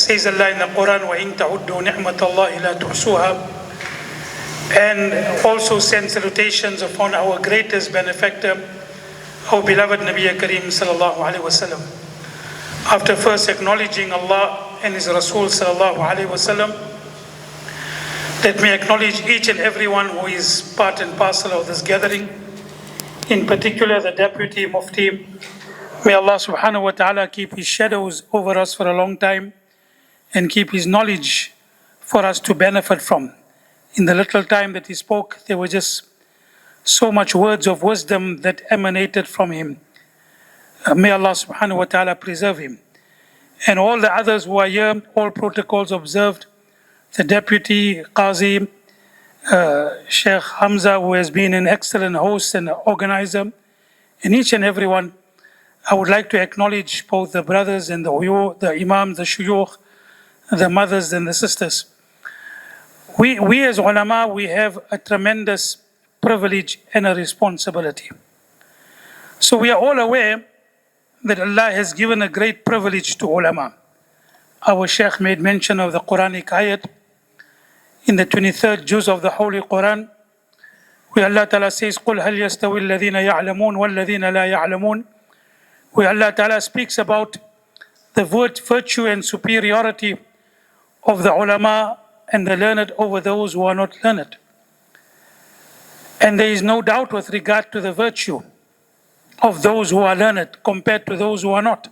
says Allah in the Quran, وَإِن تَعُدُّوا نِعْمَةَ اللَّهِ لَا تُحْصُوهَا, and also send salutations upon our greatest benefactor, our beloved Nabi Kareem sallallahu alaihi wasallam. After first acknowledging Allah and His Rasul sallallahu alaihi wasallam, let me acknowledge each and everyone who is part and parcel of this gathering, in particular the Deputy Mufti. May Allah subhanahu wa ta'ala keep His shadows over us for a long time and keep His knowledge for us to benefit from. In the little time that he spoke, there were just so much words of wisdom that emanated from him. May Allah subhanahu wa ta'ala preserve him. And all the others who are here, all protocols observed, the Deputy Qazi, Sheikh Hamza, who has been an excellent host and organizer, and each and everyone, I would like to acknowledge both the brothers and the imams, the shuyukh, the mothers and the sisters. We as ulama, we have a tremendous privilege and a responsibility. So we are all aware that Allah has given a great privilege to ulama. Our Shaykh made mention of the Quranic ayat in the 23rd juz of the Holy Quran, where Allah Ta'ala says, قُلْ هَلْ يَسْتَوِي الَّذِينَ يَعْلَمُونَ وَالَّذِينَ لَا يَعْلَمُونَ, where Allah Ta'ala speaks about the virtue and superiority of the ulama and the learned over those who are not learned. And there is no doubt with regard to the virtue of those who are learned compared to those who are not.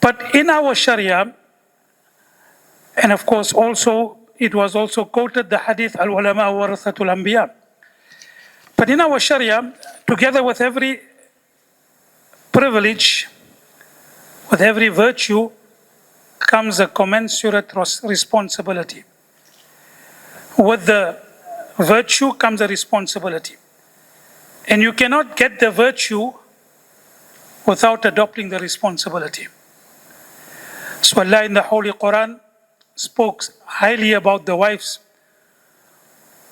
But in our Sharia, and of course also, it was also quoted the hadith, al-ulama warathatul anbiya. But in our Sharia, together with every privilege, with every virtue, comes a commensurate responsibility. With the virtue comes a responsibility. And you cannot get the virtue without adopting the responsibility. So Allah in the Holy Quran spoke highly about the wives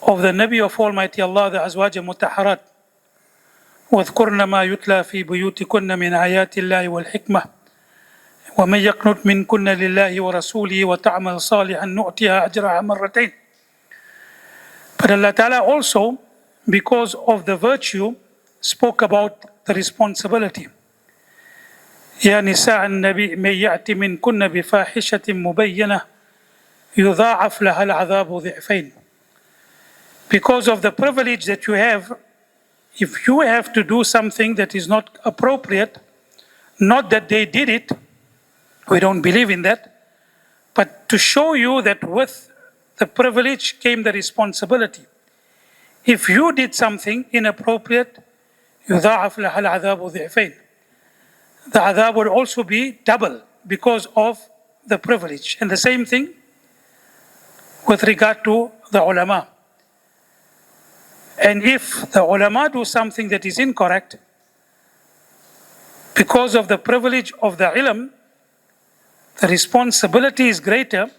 of the Nabi of Almighty Allah, the Azwaj Mutahharat. وَاذْكُرْنَ مَا يُتْلَى فِي بُيُوتِكُنَّ مِنْ آيَاتِ اللَّهِ وَالْحِكْمَةِ وَمَنْ يَقْنُتْ مِنْكُنَّ لِلَّهِ وَرَسُولِهِ وَتَعْمَلْ صَالِحًا نُؤْتِهَا أَجْرَهَا مَرَّتَيْنِ. But Allah Ta'ala also, because of the virtue, spoke about the responsibility. يَا نِسَاءَ النَّبِيِّ مَنْ يَأْتِ مِنْكُنَّ بِفَاحِشَةٍ مُبَيِّنَةٍ يُضَاعَفْ لَهَا الْعَذَابُ ضِعْفَيْنِ. Because of the privilege that you have, if you have to do something that is not appropriate, not that they did it, we don't believe in that, but to show you that with the privilege came the responsibility. If you did something inappropriate, يُضَاعَفْ لَهَا الْعَذَابُ ضِعْفَيْنِ. The adhab would also be double because of the privilege. And the same thing with regard to the ulama. And if the ulama do something that is incorrect, because of the privilege of the ilm, the responsibility is greater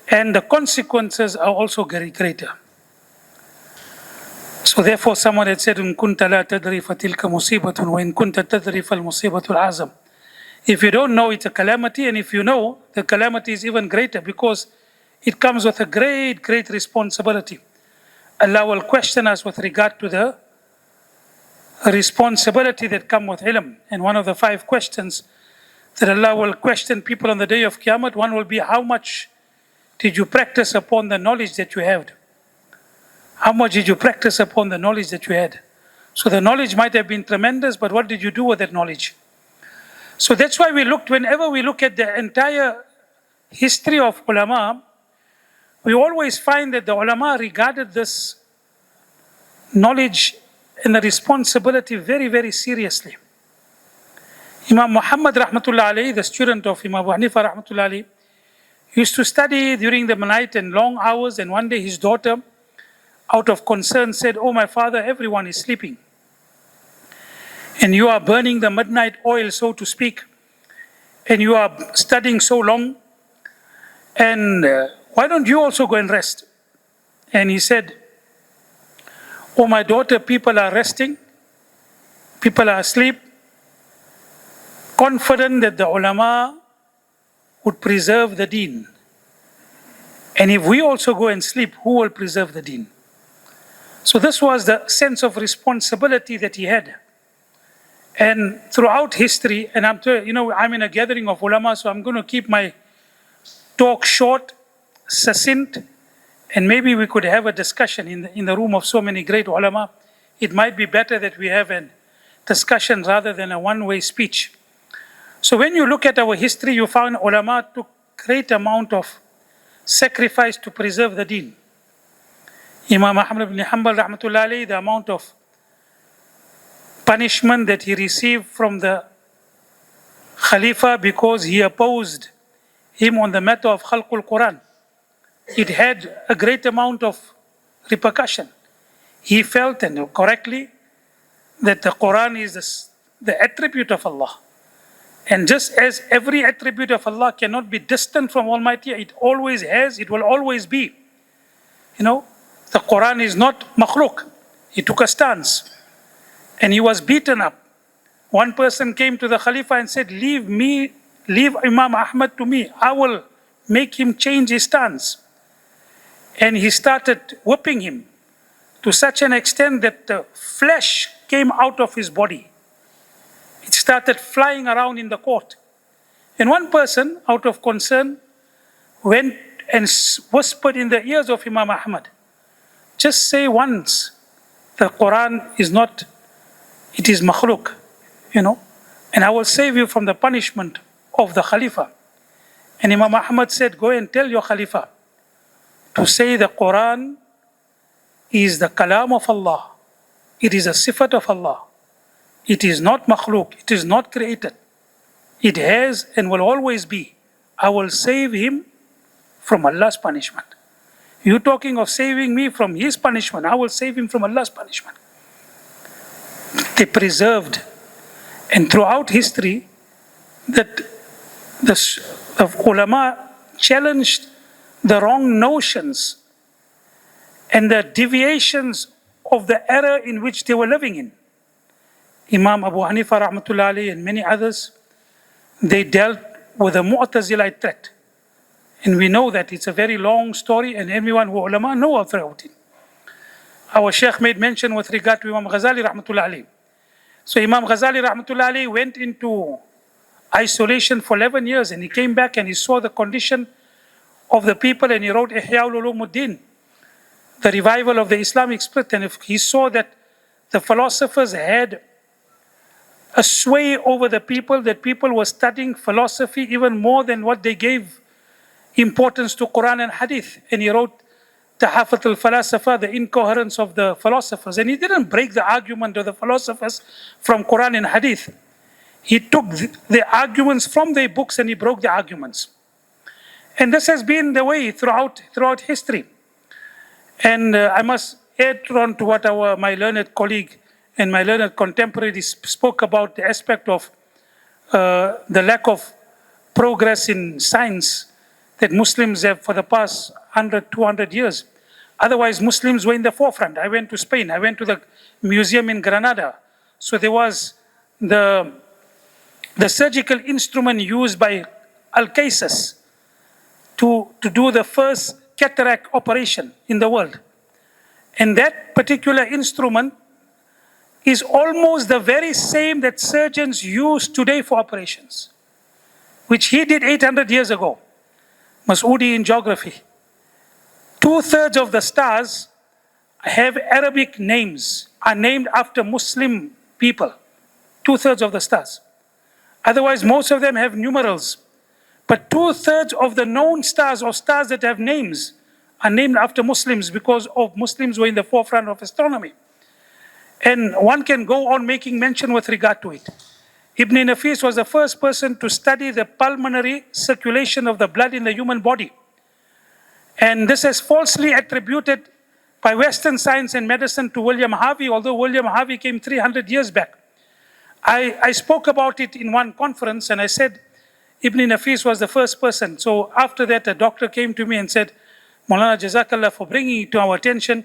and the consequences are also very greater. So therefore someone had said, إن كنت لا تدري فتلك مصيبة وإن كنت تدري فالمصيبة الأعظم. If you don't know, it's a calamity, and if you know, the calamity is even greater because it comes with a great, great responsibility. Allah will question us with regard to the responsibility that comes with ilm. And one of the 5 questions that Allah will question people on the day of Qiyamah, one will be, how much did you practice upon the knowledge that you had? How much did you practice upon the knowledge that you had? So the knowledge might have been tremendous, but what did you do with that knowledge? So that's why whenever we look at the entire history of ulama, we always find that the ulama regarded this knowledge and the responsibility very, very seriously. Imam Muhammad rahmatullah alayhi, the student of Imam Abu Hanifa rahmatullah alayhi, used to study during the night and long hours, and one day his daughter, out of concern, said, "Oh my father, everyone is sleeping. And you are burning the midnight oil, so to speak, and you are studying so long, and why don't you also go and rest?" And he said, "Oh my daughter, people are resting, people are asleep, confident that the ulama would preserve the deen. And if we also go and sleep, who will preserve the deen? So this was the sense of responsibility that he had. And throughout history, and I'm in a gathering of ulama, so I'm going to keep my talk short, succinct, and maybe we could have a discussion in the room of so many great ulama. It might be better that we have a discussion rather than a one-way speech. So when you look at our history, you found ulama took great amount of sacrifice to preserve the deen. Imam Ahmad ibn Hanbal rahmatullah alayhi, the amount of punishment that he received from the Khalifa because he opposed him on the matter of Khalqul Quran, it had a great amount of repercussion. He felt, and correctly, that the Quran is the attribute of Allah. And just as every attribute of Allah cannot be distant from Almighty, it always has, it will always be. The Quran is not makhluk. He took a stance and he was beaten up. One person came to the Khalifa and said, leave Imam Ahmad to me. I will make him change his stance. And he started whipping him to such an extent that the flesh came out of his body. It started flying around in the court. And one person, out of concern, went and whispered in the ears of Imam Ahmad, just say once, the Quran is not, it is makhluk, and I will save you from the punishment of the Khalifa. And Imam Ahmad said, go and tell your Khalifa to say the Quran is the kalam of Allah. It is a sifat of Allah. It is not makhluk. It is not created. It has and will always be. I will save him from Allah's punishment. You're talking of saving me from his punishment. I will save him from Allah's punishment. They preserved. And throughout history, that the ulama challenged the wrong notions and the deviations of the era in which they were living in. Imam Abu Hanifa rahmatullah alayhi and many others, they dealt with a Mu'tazilite threat. And we know that it's a very long story, and everyone who ulama know about it. Our Shaykh made mention with regard to Imam Ghazali rahmatullah alayhi. So Imam Ghazali rahmatullah alayhi went into isolation for 11 years, and he came back and he saw the condition of the people, and he wrote Ihya Ulumuddin, the revival of the Islamic spirit. And if he saw that the philosophers had a sway over the people, that people were studying philosophy even more than what they gave importance to Quran and Hadith. And he wrote Tahafat al-Falasafa, the incoherence of the philosophers. And he didn't break the argument of the philosophers from Quran and Hadith. He took the arguments from their books and he broke the arguments. And this has been the way throughout history. And I must add on to what my learned colleague and my learned contemporary spoke about, the aspect of the lack of progress in science that Muslims have for the past 100, 200 years. Otherwise, Muslims were in the forefront. I went to Spain. I went to the museum in Granada. So there was the surgical instrument used by Al-Qaisas to do the first cataract operation in the world. And that particular instrument is almost the very same that surgeons use today for operations, which he did 800 years ago. Mas'udi in geography. 2/3 of the stars have Arabic names, are named after Muslim people. 2/3 of the stars. Otherwise, most of them have numerals. But 2/3 of the known stars, or stars that have names, are named after Muslims, because Muslims were in the forefront of astronomy. And one can go on making mention with regard to it. Ibn Nafis was the first person to study the pulmonary circulation of the blood in the human body. And this is falsely attributed by Western science and medicine to William Harvey, although William Harvey came 300 years back. I spoke about it in one conference and I said, Ibn Nafis was the first person. So after that, a doctor came to me and said, Moulana, Jazakallah for bringing it to our attention.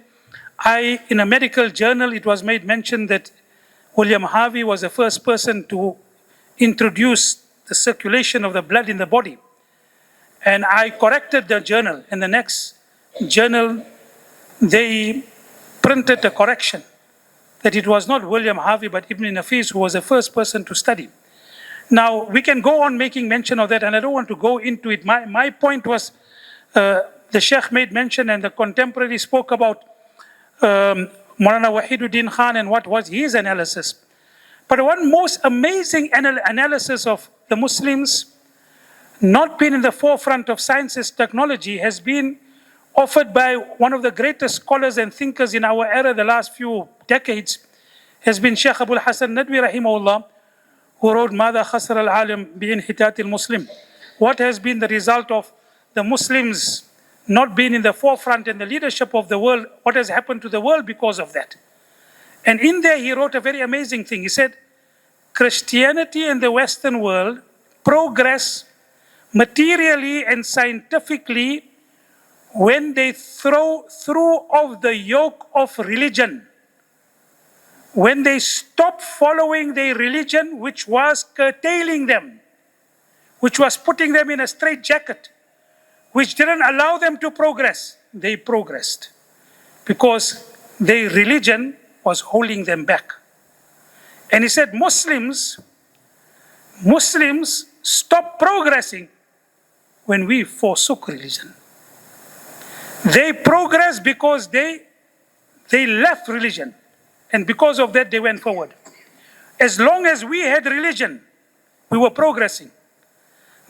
In a medical journal, it was made mention that William Harvey was the first person to introduce the circulation of the blood in the body. And I corrected the journal. In the next journal, they printed a correction that it was not William Harvey but Ibn Nafis who was the first person to study. Now, we can go on making mention of that, and I don't want to go into it. My point was, the Sheikh made mention and the contemporary spoke about Moulana Wahiduddin Khan and what was his analysis. But one most amazing analysis of the Muslims not being in the forefront of sciences technology has been offered by one of the greatest scholars and thinkers in our era the last few decades, has been Sheikh Abul Hasan Nadwi rahimahullah, who wrote Mada Khasar al-Alim bi-inhitat al-Muslim. What has been the result of the Muslims not being in the forefront in the leadership of the world? What has happened to the world because of that? And in there he wrote a very amazing thing. He said, Christianity in the Western world progress materially and scientifically when they threw off the yoke of religion, when they stopped following their religion, which was curtailing them, which was putting them in a straitjacket, which didn't allow them to progress. They progressed because their religion was holding them back. And he said Muslims stopped progressing when we forsook religion. They progressed because they left religion. And because of that, they went forward. As long as we had religion, we were progressing.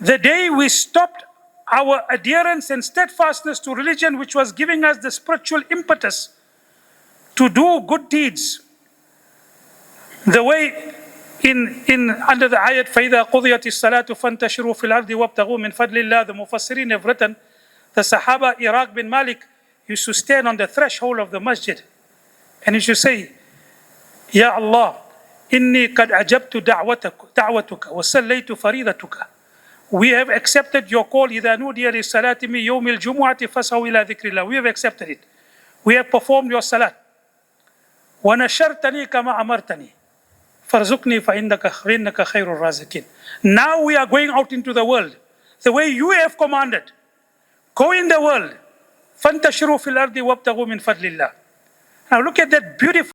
The day we stopped our adherence and steadfastness to religion, which was giving us the spiritual impetus to do good deeds, the way under the ayat فَإِذَا قُضِيَتِ الصَّلَاةُ فَانْتَشِرُوا فِي الْأَرْضِ وَابْتَغُوا مِنْ فَضْلِ اللَّهِ, the Mufassirin have written, the Sahaba Iraq bin Malik used to stand on the threshold of the masjid and he used to say, Ya Allah, inni qad ajabtu da'watuka wa sallaytu faridatuka. We have accepted your call. إِذَا نُودِيَ لِلصَّلَاةِ مِنْ يَوْمِ الْجُمُعَةِ فَاسْعَوْا إِلَى ذِكْرِ اللَّهِ. We have accepted it. We have performed your salat. وَنَشَرْتَنِي كَمَا أَمَرْتَنِي فَارْزُقْنِي فَإِنَّكَ خَيْرُ الرَّازِقِينَ. Now we are going out into the world the way you have commanded. Go in the world. فَانْتَشِرُوا فِي الْأَرْضِ وَابْتَغُوا مِنْ فَضْلِ اللَّهِ. Now look at that beautiful